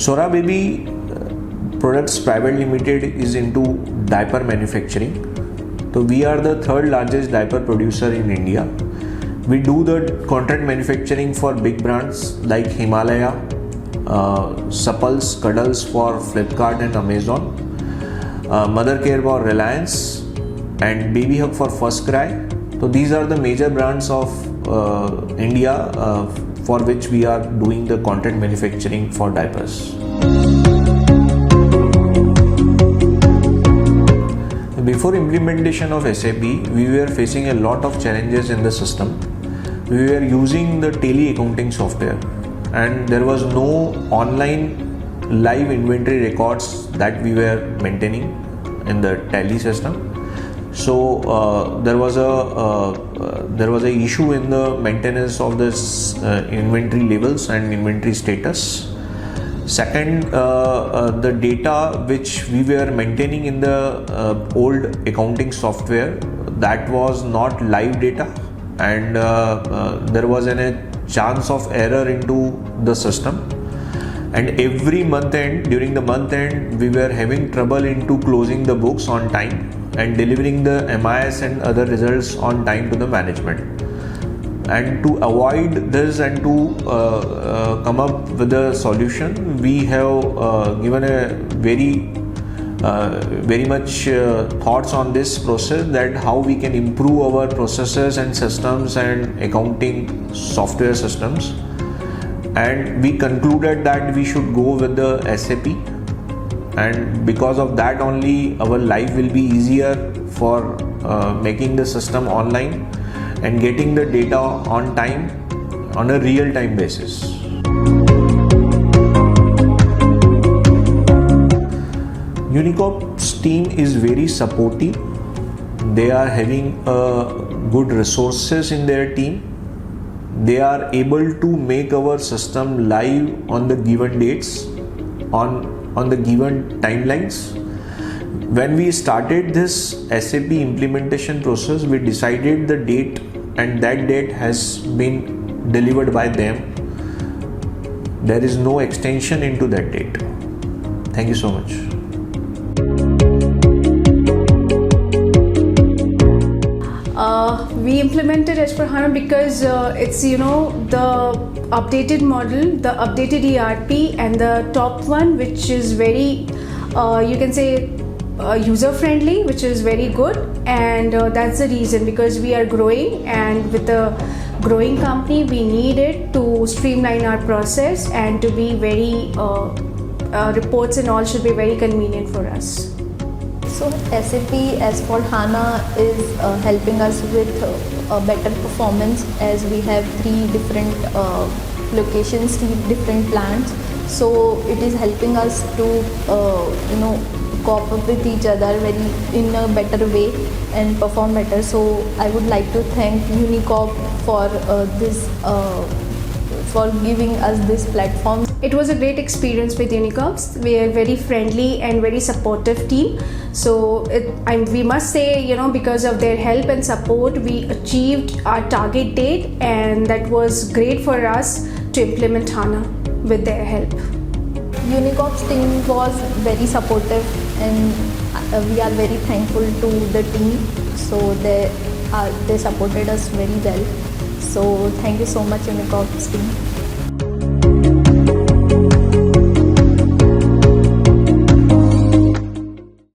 Swara Baby Products Private Limited is into diaper manufacturing. So we are the third largest diaper producer in India. We do the contract manufacturing for big brands like Himalaya, Supples, Cuddles for Flipkart and Amazon, Mother Care for Reliance, and Baby Hug for First Cry. So these are the major brands of India for which we are doing the contract manufacturing for diapers. Before implementation of SAP, we were facing a lot of challenges in the system. We were using the tele accounting software and there was no online live inventory records that we were maintaining in the tally system. So there was a issue in the maintenance of this inventory levels and inventory status. Second, the data which we were maintaining in the old accounting software, that was not live data, and there was a chance of error into the system. And every month end, during the month end, we were having trouble into closing the books on time and delivering the MIS and other results on time to the management. And to avoid this and to come up with a solution, we have given a very much thoughts on this process, that how we can improve our processes and systems and accounting software systems. And we concluded that we should go with the SAP, and because of that only our life will be easier for making the system online and getting the data on time on a real-time basis. Uneecops team is very supportive. They are having good resources in their team. They are able to make our system live on the given dates, on the given timelines. When we started this SAP implementation process, we decided the date, and that date has been delivered by them. There is no extension into that date. Thank you so much. We implemented S/4HANA because it's the updated model, the updated ERP, and the top one, which is very you can say user friendly, which is very good. And that's the reason, because we are growing, and with a growing company we need it to streamline our process and to be very reports and all should be very convenient for us. So SAP S/4HANA is helping us with a better performance, as we have 3 different locations, 3 different plants. So it is helping us to cope up with each other in a better way and perform better. So I would like to thank Uneecops for this for giving us this platform. It was a great experience with Uneecops. We are very friendly and very supportive team. So we must say, because of their help and support, we achieved our target date, and that was great for us to implement HANA with their help. Uneecops team was very supportive, and we are very thankful to the team. So they supported us very well. So thank you so much, Uneecops team.